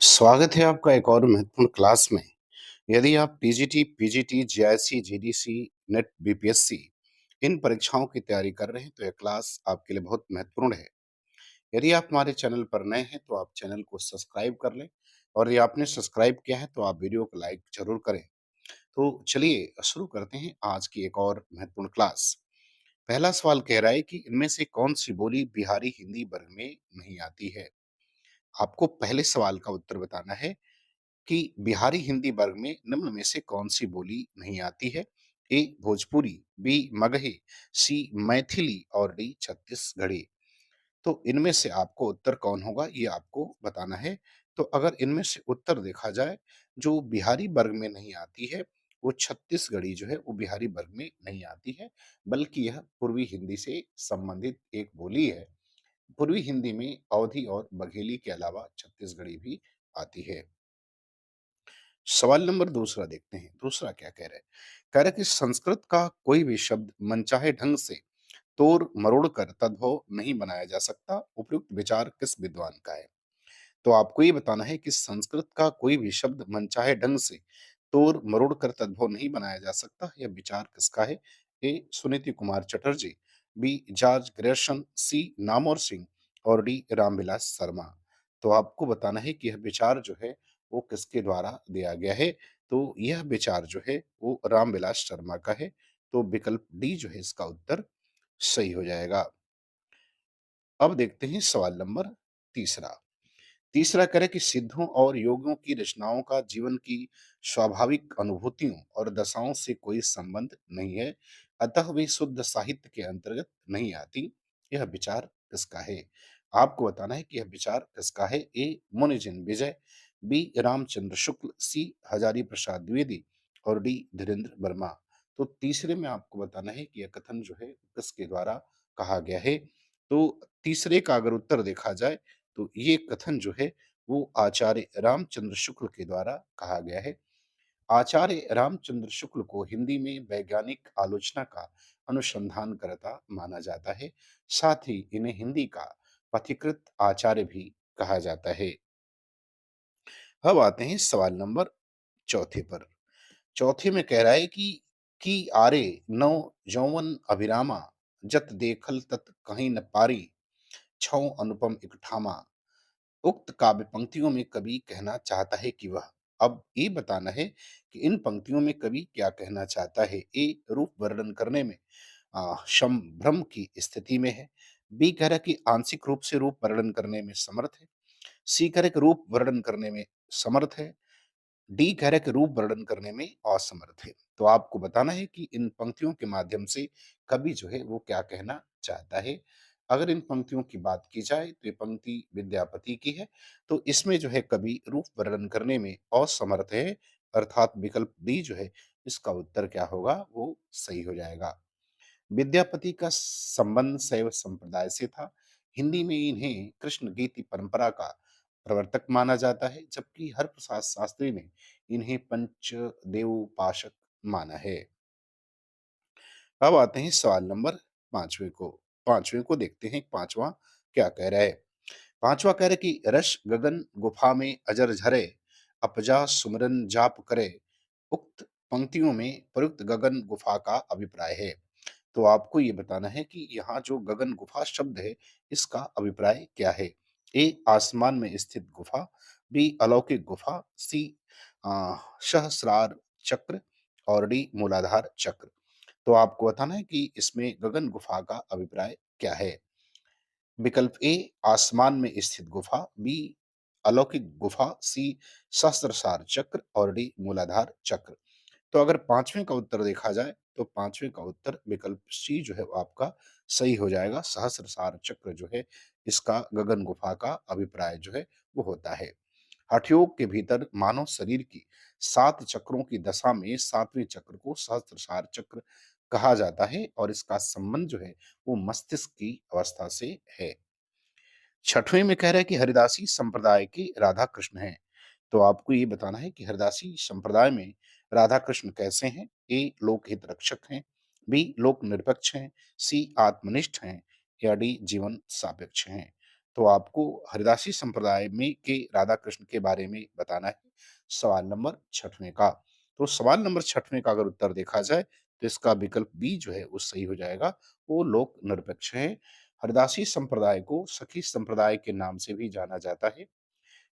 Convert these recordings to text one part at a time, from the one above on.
स्वागत है आपका एक और महत्वपूर्ण क्लास में। यदि आप TGT, PGT, JIC, GDC, NET, BPSC इन परीक्षाओं की तैयारी कर रहे हैं तो यह क्लास आपके लिए बहुत महत्वपूर्ण है। यदि आप हमारे चैनल पर नए हैं तो आप चैनल को सब्सक्राइब कर लें और यदि आपने सब्सक्राइब किया है तो आप वीडियो को लाइक ज़रूर करें। तो चलिए शुरू करते हैं आज की एक और महत्वपूर्ण क्लास। पहला सवाल कह रहा है कि इनमें से कौन-सी बोली बिहारी हिंदी वर्ग में नहीं आती है? आपको पहले सवाल का उत्तर बताना है कि बिहारी हिंदी वर्ग में निम्न में से कौन-सी बोली नहीं आती है? ए भोजपुरी, बी मगही, सी मैथिली और डी छत्तीसगढ़ी। तो इनमें से आपको उत्तर कौन होगा ये आपको बताना है। तो अगर इनमें से उत्तर देखा जाए, जो बिहारी वर्ग में नहीं आती है, वो छत्तीसगढ़ी जो है वो बिहारी वर्ग में नहीं आती है, बल्कि यह पूर्वी हिंदी से संबंधित एक बोली है। पूर्वी हिंदी में अवधी और बघेली के अलावा छत्तीसगढ़ी भी आती है। सवाल नंबर दूसरा देखते हैं। दूसरा क्या कह रहा है? कह रहा है कि संस्कृत का कोई भी शब्द मनचाहे ढंग से तोड़-मरोड़ कर तद्भव नहीं बनाया जा सकता। उपयुक्त विचार किस विद्वान का है? तो आपको ये बताना है कि संस्कृत का कोई भी शब्द मनचाहे ढंग से तोड़-मरोड़ कर तद्भव नहीं बनाया जा सकता। यह विचार किसका है? ए. सुनीति कुमार चटर्जी, बी. जॉर्ज ग्रेर्सन, सी. नामवर सिंह और डी. रामविलास शर्मा। तो आपको बताना है कि यह विचार जो है वो किसके द्वारा दिया गया है? तो यह विचार जो है वो रामविलास शर्मा का है। तो विकल्प डी जो है इसका उत्तर सही हो जाएगा। अब देखते हैं सवाल नंबर तीसरा। तीसरा करें कि सिद्धों और योगियों की रचनाओं का जीवन की स्वाभाविक अनुभूतियों और दशाओं से कोई संबंध नहीं है, अतः वे शुद्ध साहित्य के अंतर्गत नहीं आती। यह विचार किसका है? आपको बताना है कि यह विचार किसका है। ए मुनिजिन विजय, बी रामचंद्र शुक्ल, सी हजारी प्रसाद द्विवेदी और डी धीरेन्द्र वर्मा। तो तीसरे में आपको बताना है कि यह कथन जो है किसके द्वारा कहा गया है। तो तीसरे का अगर उत्तर देखा जाए तो ये कथन जो है वो आचार्य रामचंद्र शुक्ल के द्वारा कहा गया है। आचार्य रामचंद्र शुक्ल को हिंदी में वैज्ञानिक आलोचना का अनुसंधानकर्ता माना जाता है। साथ ही इन्हें हिंदी का पथिकृत आचार्य भी कहा जाता है। अब आते हैं सवाल नंबर चौथे पर। चौथे में कह रहा है कि आरे नौ यौवन अभिरामा जत देखल तत कहीं न पारी छौ अनुपम इकठामा। उक्त काव्य पंक्तियों में कवि कहना चाहता है कि वह। अब ये बताना है कि इन पंक्तियों में कवि क्या कहना चाहता है। ए रूप वर्णन करने में संभ्रम की स्थिति में है। बी कह रहा है कि आंशिक रूप से रूप वर्णन करने में समर्थ है। सी कह रहा है कि रूप वर्णन करने में समर्थ है। डी कह रहा है कि रूप वर्णन करने में असमर्थ है। तो आपको बताना है कि इन पंक्तियों के माध्यम से कवि जो है वो क्या कहना चाहता है। अगर इन पंक्तियों की बात की जाए तो ये पंक्ति विद्यापति की है। तो इसमें जो है कवि रूप वर्णन करने में असमर्थ है, अर्थात विकल्प डी जो है इसका उत्तर क्या होगा वो सही हो जाएगा। विद्यापति का संबंध शैव संप्रदाय से था। हिंदी में इन्हें कृष्ण गीति परंपरा का प्रवर्तक माना जाता है, जबकि हरप्रसाद शास्त्री ने इन्हें पंचदेवोपासक माना है। अब आते हैं सवाल नंबर पांचवें को देखते हैं पांचवा क्या कह रहा है। पांचवा कह रहा है कि रस गगन गुफा में अजर झरे अपजा सुमरन जाप करे। उक्त पंक्तियों में प्रयुक्त गगन गुफा का अभिप्राय है। तो आपको ये बताना है कि यहाँ जो गगन गुफा शब्द है इसका अभिप्राय क्या है। ए आसमान में स्थित गुफा, बी अलौकिक गुफा, सी सहस्रार चक्र और डी मूलाधार चक्र। तो आपको बताना है कि इसमें गगन गुफा का अभिप्राय क्या है। विकल्प ए आसमान में स्थित गुफा, बी अलौकिक गुफा, सी सहस्त्रसार चक्र और डी मूलाधार चक्र। तो अगर पांचवें का उत्तर देखा जाए तो पांचवें का उत्तर विकल्प सी जो है वो आपका सही हो जाएगा। सहस्त्रसार चक्र जो है इसका गगन गुफा का अभिप्राय जो है वो होता है। हठयोग के भीतर मानव शरीर की 7 चक्रों की दशा में 7वें चक्र को सहस्त्रसार चक्र कहा जाता है और इसका संबंध जो है वो मस्तिष्क की अवस्था से है। छठवें में कह रहा है कि हरिदासी संप्रदाय के राधा कृष्ण हैं। तो आपको ये बताना है कि हरिदासी संप्रदाय में राधा कृष्ण कैसे हैं। ए लोकहित रक्षक हैं, बी लोक निरपेक्ष हैं, सी आत्मनिष्ठ हैं या डी जीवन सापेक्ष हैं। तो आपको हरिदासी संप्रदाय में के राधा कृष्ण के बारे में बताना है सवाल नंबर 6वें का। तो सवाल नंबर 6वें का अगर उत्तर देखा जाए तो इसका विकल्प बी जो है वो सही हो जाएगा। वो लोक निरपेक्ष हैं। हरिदासी संप्रदाय को सखी संप्रदाय के नाम से भी जाना जाता है।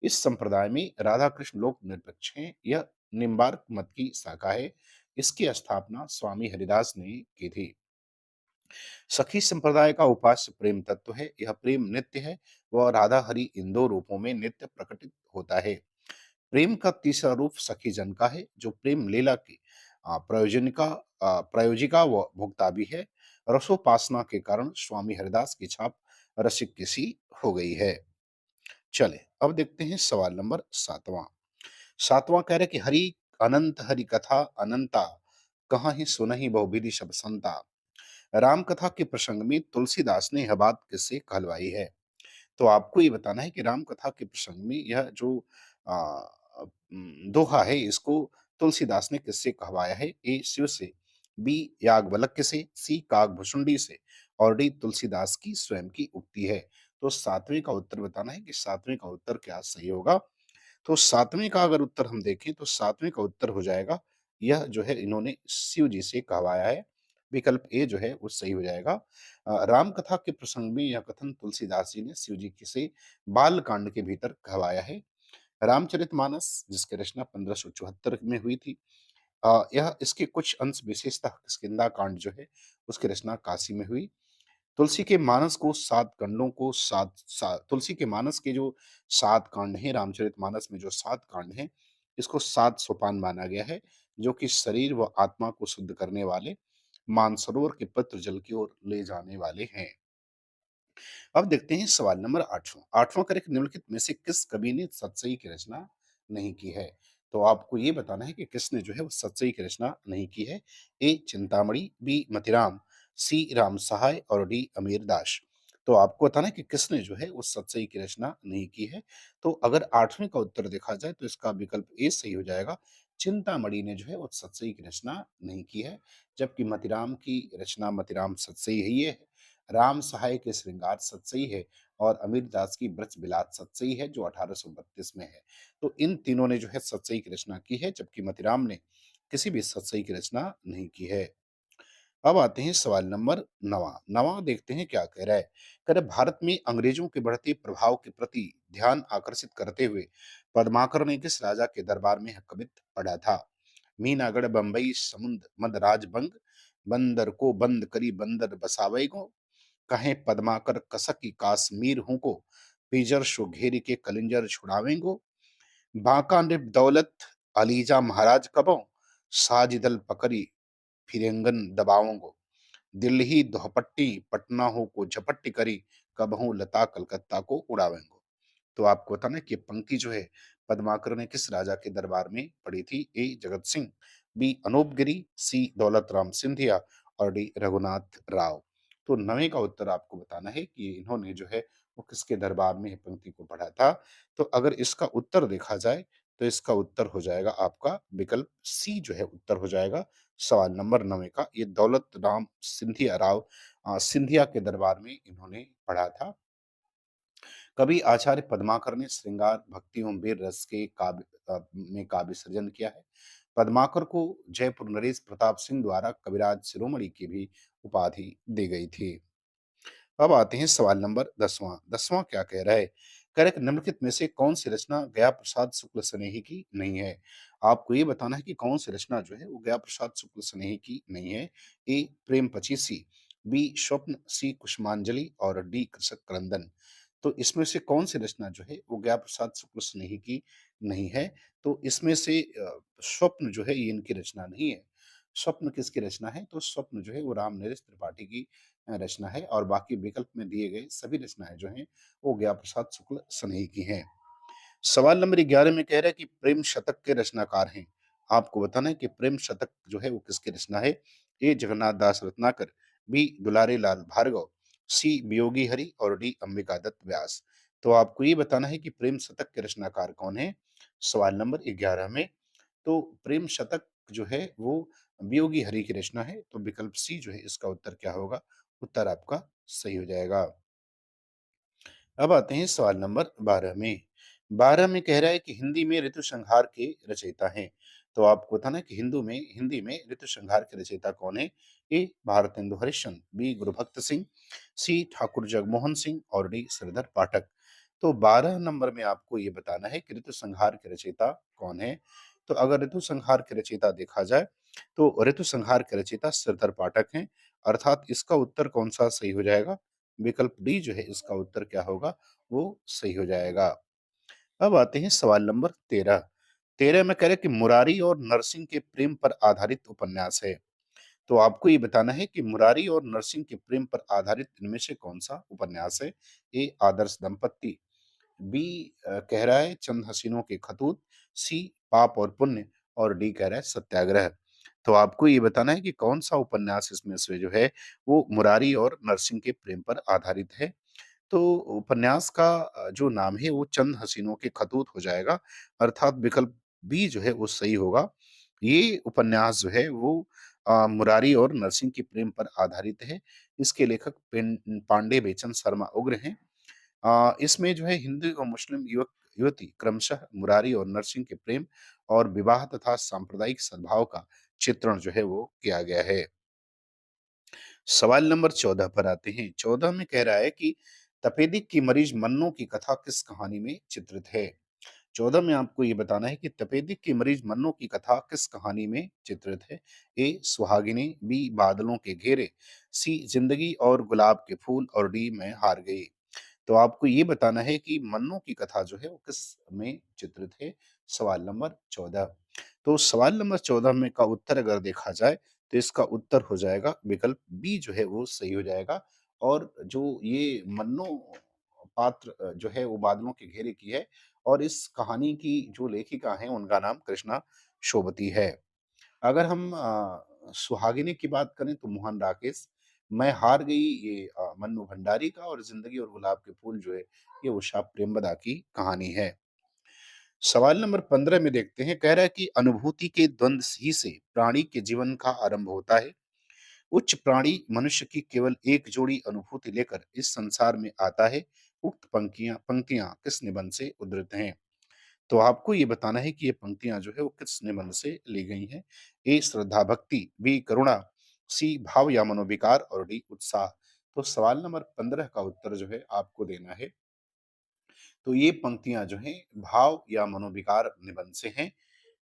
इस संप्रदाय में राधा कृष्ण लोक निरपेक्ष हैं। यह निम्बार्क मत की शाखा है। इसकी स्थापना स्वामी हरिदास ने की थी। सखी संप्रदाय का उपास्य प्रेम तत्व है। यह प्रेम नित्य है। वह राधा हरि इन दो रूपों में नित्य प्रकटित होता है। प्रेम का तीसरा रूप सखी जन का है, जो प्रेम लीला की प्रायोजिका व भोक्ता भी है। रसोपासना के कारण स्वामी हरिदास की छाप रसिक की सी हो गई है। चले अब देखते हैं सवाल नंबर 7वां। 7वां कह रहे कि हरि अनंत हरि कथा अनंता, कहाँ ही सुनहि बहुविधि शब संता। राम कथा के प्रसंग में तुलसीदास ने यह बात किससे कहलवाई है? तो आपको ये बताना है कि राम कथा के प्रसंग में यह जो दोहा है, इसको तुलसीदास ने किससे कहवाया है? ए शिव से, बी याज्ञवल्क्य से, सी काकभूषुंडी से और डी तुलसीदास की स्वयं की उक्ति है। तो 7वें का उत्तर बताना है कि 7वें का उत्तर क्या सही होगा। तो 7वें का अगर उत्तर हम देखें तो 7वें का उत्तर हो जाएगा, यह जो है इन्होंने शिव जी से कहवाया है। विकल्प ए जो है वो सही हो जाएगा। राम कथा के प्रसंग में यह कथन तुलसीदास जी ने शिव जी की से बाल कांड के भीतर कहवाया है। रामचरितमानस जिसकी रचना 1574 में हुई थी, यह इसके कुछ अंश विशेषतः किष्किंधा कांड जो है उसकी रचना काशी में हुई। तुलसी के मानस को 7 खंडों को 7 सा तुलसी के मानस के जो 7 कांड हैं, रामचरितमानस में जो 7 कांड हैं, इसको 7 सोपान माना गया है, जो कि शरीर व आत्मा को शुद्ध करने वाले, मानसरोवर के पवित्र जल की ओर ले जाने वाले हैं। अब देखते हैं सवाल नंबर 8वां। 8वां करेक्ट निम्नलिखित में से किस कवि ने सतसई की रचना नहीं की है? तो आपको ये बताना है कि किसने जो है वो सतसई की रचना नहीं की है। ए चिंतामणि, बी मतिराम, सी राम सहाय और डी अमीर दास। तो आपको बताना है कि किसने जो है वो सतसई की रचना नहीं की है। तो अगर 8वें का उत्तर देखा जाए तो इसका विकल्प ए सही हो जाएगा। चिंतामणि ने जो है वो सतसई की रचना नहीं की है, जबकि मतिराम की रचना मतिराम सतसई है ये है। राम सहाय के श्रृंगार सतसई है और अमीर दास की ब्रज बिलात सतसई है जो 1832 में है। तो इन तीनों ने जो है सतसई की रचना की है, जबकि मतिराम ने किसी भी सतसई की रचना नहीं की है। अब आते हैं सवाल नंबर 9वां। 9वां देखते हैं क्या कह रहा है। कह रहा है भारत में अंग्रेजों के बढ़ते प्रभाव के प्रति ध्यान आकर्षित करते हुए पद्माकर ने किस राजा के दरबार में यह कवित्त पढ़ा था? मीनागढ़ बंबई समुंद मद राजबंग, बंदर को बंद करी बंदर बसावे को, कहें पद्माकर कसकी काश्मीर हूँ को, पीजर शो घेरी के कलिंजर छुड़ावेंगो, बांका नृप दौलत अलीजा महाराज कबो, साजिदल पकड़ी फिरेंगन दबाओंगो, दिल्ली दोहपट्टी पटना हो को झपट्टी करी, कबहू लता कलकत्ता को उड़ावेंगो। तो आपको बताना है कि पंक्ति जो है पद्माकर ने किस राजा के दरबार में पढ़ी थी? ए जगत सिंह, बी अनूप गिरी, सी दौलत राम सिंधिया और डी रघुनाथ राव। तो 9वें का उत्तर आपको बताना है कि इन्होंने जो है वो किसके दरबार में ये पंक्ति को पढ़ा था। तो अगर इसका उत्तर देखा जाए तो इसका उत्तर हो जाएगा आपका विकल्प सी जो है उत्तर हो जाएगा सवाल नंबर 9 का। ये दौलत राम सिंधिया राव सिंधिया के दरबार में इन्होंने पढ़ा था। कवि आचार्य पद्माकर ने श्रृंगार भक्ति एवं वीर रस के में काव्य सृजन किया है। पद्माकर को जयपुर नरेश प्रताप सिंह द्वारा कविराज शिरोमणि की भी उपाधि दी गई थी। अब आते हैं सवाल नंबर 10वां। 10वां क्या कह रहा है? कह रहा है कि निम्नलिखित में से कौन सी रचना गया प्रसाद शुक्ल स्नेही की नहीं है? आपको ये बताना है कि कौन सी रचना जो है वो गया प्रसाद शुक्ल स्नेही की नहीं है। ए प्रेम पचीसी, बी स्वप्न, सी कुसुमांजलि और डी कृषक क्रंदन। तो इसमें से कौन सी रचना जो है वो गया प्रसाद शुक्ल स्नेही की नहीं है? तो इसमें से स्वप्न जो है ये इनकी रचना नहीं है। स्वप्न किसकी रचना है? तो स्वप्न जो है वो राम नरेश त्रिपाठी की रचना है और बाकी विकल्प में दिए गए सभी रचनाएं जो हैं वो गया प्रसाद शुक्ल सनेही की हैं। सवाल नंबर 11 में कह रहा है कि प्रेम शतक के रचनाकार हैं। आपको बताना है कि प्रेम शतक जो है वो किसकी रचना है? ए जगन्नाथ दास रत्नाकर, बी दुलारे लाल भार्गव, सी वियोगी हरि और डी अंबिका दत्त व्यास। तो आपको ये बताना है कि प्रेम शतक के रचनाकार कौन है सवाल नंबर 11 में। तो प्रेम शतक जो है वो वियोगी हरि की रचना है। तो विकल्प सी जो है इसका उत्तर क्या होगा? उत्तर आपका सही हो जाएगा। अब आते हैं सवाल नंबर 12 में। 12 में कह रहा है कि हिंदी में ऋतुसंहार के रचयिता हैं। तो आपको बताना है कि हिंदी में ऋतुसंहार के रचयिता कौन है? ए भारतेंदु हरिश्चंद्र, बी गुरुभक्त सिंह, सी ठाकुर जगमोहन सिंह और डी श्रीधर पाठक। तो 12 नंबर में आपको ये बताना है कि ऋतुसंहार के रचयिता कौन है? तो अगर ऋतुसंहार के रचयिता देखा जाए, तो ऋतुसंहार के रचयिता श्रीधर पाठक हैं, अर्थात इसका उत्तर कौन-सा सही हो जाएगा? विकल्प डी जो है इसका उत्तर क्या होगा, वो सही हो जाएगा। अब आते हैं सवाल नंबर 13। 13 में कह रहे हैं कि मुरारी और नरसिंह के प्रेम पर आधारित उपन्यास है। तो आपको ये बताना है कि मुरारी और नरसिंह के प्रेम पर आधारित इनमें से कौन-सा उपन्यास है? ए आदर्श दंपत्ति, बी कह रहा है चंद हसीनों के खतूत, सी पाप और पुण्य और डी कह रहा है सत्याग्रह। तो आपको ये बताना है कि कौन-सा उपन्यास इसमें से जो है वो मुरारी और नरसिंह के प्रेम पर आधारित है। तो उपन्यास का जो नाम है वो चंद हसीनों के खतूत हो जाएगा, अर्थात विकल्प बी जो है वो सही होगा। ये उपन्यास जो है वो मुरारी और नरसिंह के प्रेम पर आधारित है। इसके लेखक पांडे बेचन शर्मा उग्र हैं। इसमें जो है हिंदू और मुस्लिम युवती क्रमशः मुरारी और नरसिंह के प्रेम और विवाह तथा सांप्रदायिक सद्भाव का चित्रण जो है वो किया गया है। सवाल नंबर 14 पर आते हैं। 14 में कह रहा है कि तपेदिक की मरीज मन्नू की कथा किस कहानी में चित्रित है? 14 में आपको ये बताना है कि तपेदिक की मरीज मन्नू की कथा किस कहानी में चित्रित है? ए सुहागिनी, बी बादलों के घेरे, सी जिंदगी और गुलाब के फूल और डी मैं हार गई। तो आपको ये बताना है कि मन्नू की कथा जो है वो किस में चित्रित है? सवाल नंबर 14। तो सवाल नंबर 14 में का उत्तर अगर देखा जाए, तो इसका उत्तर हो जाएगा विकल्प बी जो है वो सही हो जाएगा। और जो ये मन्नू पात्र जो है वो बादलों के घेरे की है और इस कहानी की जो लेखिका हैं उनका नाम कृष्णा शोभती है। अगर हम सुहागिनी की बात करें तो मोहन राकेश, मैं हार गई ये मन्नू भंडारी का और जिंदगी और गुलाब के फूल जो है ये उषा प्रेमवदा की कहानी है। सवाल नंबर 15 में देखते हैं, कह रहा है कि अनुभूति के द्वंद्व ही से प्राणी के जीवन का आरंभ होता है। उच्च प्राणी मनुष्य की केवल एक जोड़ी अनुभूति लेकर इस संसार में आता है। उक्त पंक्तियां पंक्तियां किस निबंध से उद्धृत हैं? तो आपको ये बताना है कि ये पंक्तियाँ जो है वो किस निबंध से ली गई हैं। ए श्रद्धा भक्ति, बी करुणा, सी भाव या मनोविकार और डी उत्साह। तो सवाल नंबर 15 का उत्तर जो है आपको देना है। तो ये पंक्तियाँ जो हैं भाव या मनोविकार निबंध से हैं।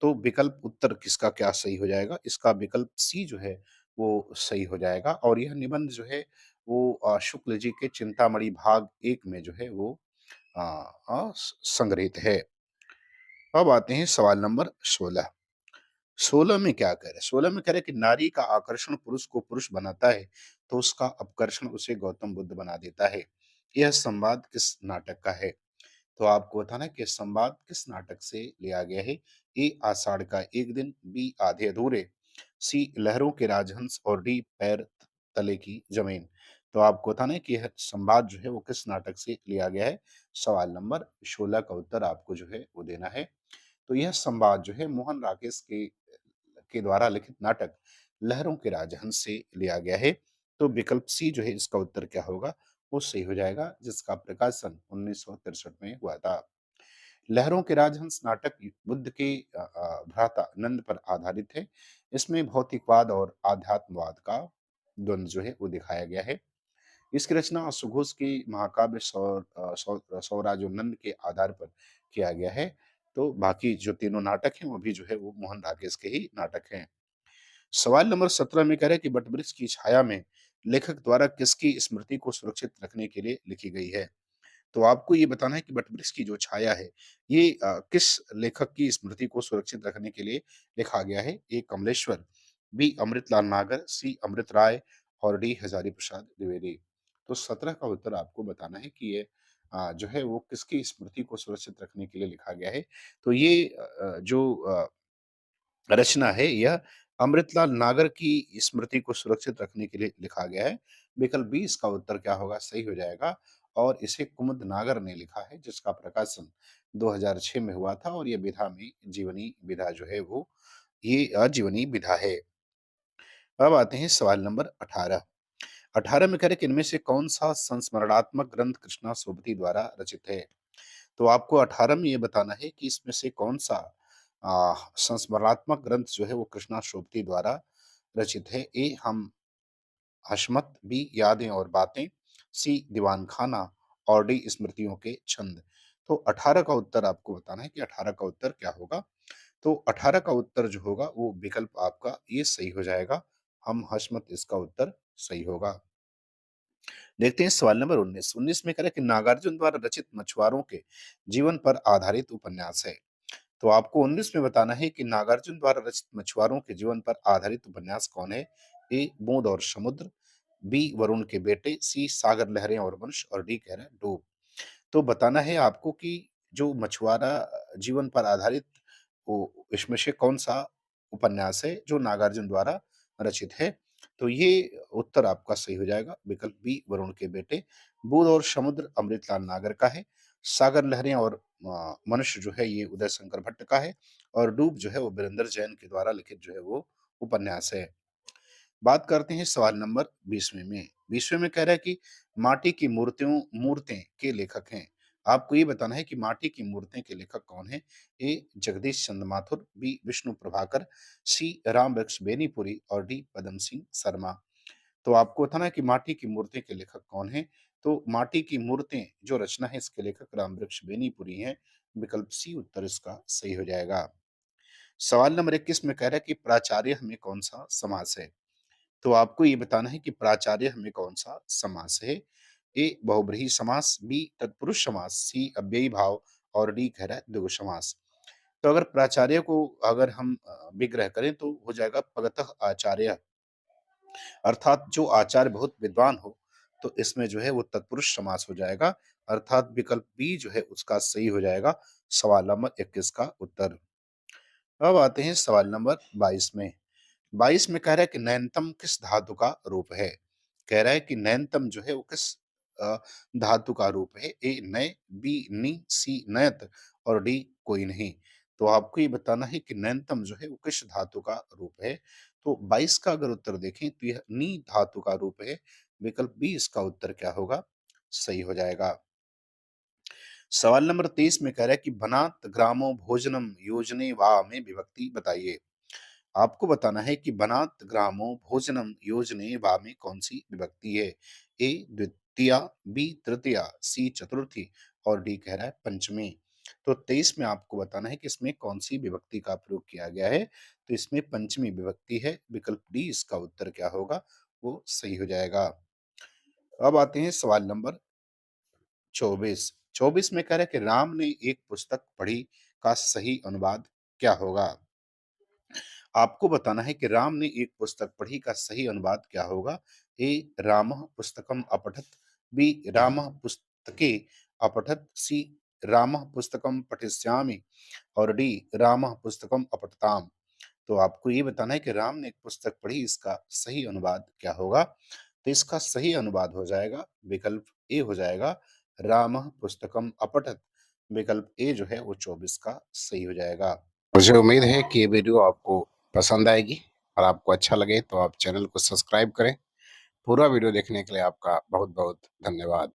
तो विकल्प उत्तर किसका क्या सही हो जाएगा? इसका विकल्प सी जो है वो सही हो जाएगा और यह निबंध जो है वो शुक्ल जी के चिंतामणि भाग 1 में जो है वो अ संग्रहित है। अब आते हैं सवाल नंबर 16। 16 में क्या कह रहे हैं? 16 में कह रहे हैं कि नारी का आकर्षण पुरुष को पुरुष बनाता है, तो उसका अपकर्षण उसे गौतम बुद्ध बना देता है। यह संवाद किस नाटक का है? तो आपको बताना है कि संवाद किस नाटक से लिया गया है? ए आषाढ़ का एक दिन, बी आधे अधूरे, सी लहरों के राजहंस और डी पैर तले की जमीन। तो आपको बताना है कि यह संवाद जो है वो किस नाटक से लिया गया है? सवाल नंबर 16 का उत्तर आपको जो है वो देना है। तो यह संवाद जो है मोहन राकेश के द्वारा लिखित नाटक लहरों के राजहंस से लिया गया है। तो विकल्प सी जो है इसका उत्तर क्या होगा? वो सही हो जाएगा, जिसका प्रकाशन 1963 में हुआ था। लहरों के राजहंस नाटक बुद्ध के भ्राता नंद पर आधारित है। इसमें भौतिकवाद और आध्यात्मवाद का द्वंद्व जो है वो दिखाया गया है। इसकी रचना सुघोष के महाकाव्य सौराजुनंद के आधार पर किया गया है। तो बाकी जो तीनों नाटक हैं वो भी जो है वो मोहन राकेश के ही नाटक हैं। सवाल नंबर 17 में कह रहा है कि वटवृक्ष की छाया में लेखक द्वारा किसकी स्मृति को सुरक्षित रखने के लिए लिखी गई है? तो आपको ये बताना है कि वटवृक्ष की जो छाया है, ये किस लेखक की स्मृति को सुरक्षित रखने के लिए लिखा गया है? ए कमलेश्वर, बी अमृतलाल नागर, सी अमृत राय और डी हजारी प्रसाद द्विवेदी। तो 17 का उत्तर आपको बताना है कि ये जो है वो किसकी स्मृति को सुरक्षित रखने के लिए लिखा गया है। तो ये जो रचना है यह अमृतलाल नागर की स्मृति को सुरक्षित रखने के लिए लिखा गया है। विकल्प बी इसका उत्तर क्या होगा? सही हो जाएगा और इसे कुमुद नागर ने लिखा है, जिसका प्रकाशन 2006 में हुआ था और ये विधा में जीवनी विधा जो है वो ये अजीवनी विधा है। अब आते हैं सवाल नंबर 18। 18 में कह रहे हैं कि इनमें से कौन-सा संस्मरणात्मक ग्रंथ कृष्णा सोबती द्वारा रचित है? तो आपको 18 में ये बताना है कि इसमें से कौन-सा संस्मरणात्मक ग्रंथ जो है वो कृष्णा सोबती द्वारा रचित है। ए हम हशमत, बी यादें और बातें, सी दीवान खाना और डी स्मृतियों के छंद। तो 18 का उत्तर आपको बताना है कि 18 का उत्तर क्या होगा? तो 18 का उत्तर जो होगा वो विकल्प आपका ये सही हो जाएगा। हम हशमत इसका उत्तर सही होगा। देखते हैं सवाल नंबर 19। 19 में कह रहा है कि नागार्जुन द्वारा रचित मछुआरों के जीवन पर आधारित उपन्यास है। तो आपको 19 में बताना है कि नागार्जुन द्वारा रचित मछुआरों के जीवन पर आधारित उपन्यास कौन है? ए बूंद और समुद्र, बी वरुण के बेटे, सी सागर लहरें और वंश और डी कह रहा है डूब। तो बताना है आपको कि जो मछुआरा जीवन पर आधारित वो इसमें से कौन-सा उपन्यास है जो नागार्जुन द्वारा रचित है। तो ये उत्तर आपका सही हो जाएगा, विकल्प बी वरुण के बेटे। बूँद और समुद्र अमृतलाल नागर का है। सागर लहरें और मनुष्य जो है ये उदय शंकर भट्ट का है और डूब जो है वो वीरेंद्र जैन के द्वारा लिखित जो है वो उपन्यास है। बात करते हैं सवाल नंबर 20वें में। 20वें में कह रहा है कि माटी की मूर्तें के लेखक हैं। आपको ये बताना है कि माटी की मूर्तें के लेखक कौन हैं? ए जगदीश चंद्र माथुर, बी विष्णु प्रभाकर, सी राम वृक्ष बेनीपुरी और डी पदम सिंह शर्मा। तो आपको बताना है कि माटी की मूर्तें के लेखक कौन हैं? तो माटी की मूर्तें जो रचना है इसके लेखक राम वृक्ष बेनीपुरी हैं। विकल्प सी उत्तर इसका सही हो जाएगा। सवाल नंबर 21 में कह रहा है कि प्राचार्य में कौन-सा समास है? तो आपको ये बताना है कि प्राचार्य में कौन-सा समास है? ए बहुब्रीहि समास, बी तत्पुरुष समास, सी अव्ययी भाव और डी कह रहा है द्विगु समास। तो अगर प्राचार्य को अगर हम विग्रह करें तो हो जाएगा पगतः आचार्य, अर्थात जो आचार्य बहुत विद्वान हो, तो इसमें जो है वो तत्पुरुष समास हो जाएगा, अर्थात विकल्प बी जो है उसका सही हो जाएगा सवाल नंबर 21 का उत्तर। अब आते हैं सवाल नंबर 22 में। 22 में कह रहा है कि नैनतम किस धातु का रूप है? कह रहा है कि नैनतम जो है वो किस अ, धातु का रूप है? ए नय, बी नी, सी नयत और डी कोई नहीं। तो आपको ये बताना है कि नैनतम जो है वो किस धातु का रूप है? तो 22 का अगर उत्तर देखें तो यह नी धातु का रूप है। विकल्प बी इसका उत्तर क्या होगा? सही हो जाएगा। सवाल नंबर 23 में कह रहा है कि बनात ग्रामो भोजनम योजने वा में विभक्ति बताइए। आपको बताना है कि बनात ग्रामो भोजनम योजने वा में कौन सी विभक्ति है? ए द्वितीया, बी तृतीया, सी चतुर्थी और डी कह रहा है पंचमी। तो 23 में आपको बताना है कि इसमें कौन सी विभक्ति का प्रयोग किया गया है। तो इसमें पंचमी विभक्ति है। विकल्प डी इसका उत्तर क्या होगा? वो सही हो जाएगा। अब आते हैं सवाल नंबर 24। 24 में कह रहा है कि राम ने एक पुस्तक पढ़ी का सही अनुवाद क्या होगा? आपको बताना है कि राम ने एक पुस्तक पढ़ी का सही अनुवाद क्या होगा? ए रामः पुस्तकम अपठत, बी रामः पुस्तके अपठत, सी रामः पुस्तकम पठिष्यामि और डी रामः पुस्तकम अपठताम। तो आपको ये बताना है कि राम ने एक पुस्तक पढ़ी, इसका सही अनुवाद क्या होगा? तो इसका सही अनुवाद हो जाएगा विकल्प ए हो जाएगा रामः पुस्तकम अपठत। विकल्प ए जो है वो 24 का सही हो जाएगा। मुझे उम्मीद है कि ये वीडियो आपको पसंद आएगी और आपको अच्छा लगे तो आप चैनल को सब्सक्राइब करें। पूरा वीडियो देखने के लिए आपका बहुत-बहुत धन्यवाद।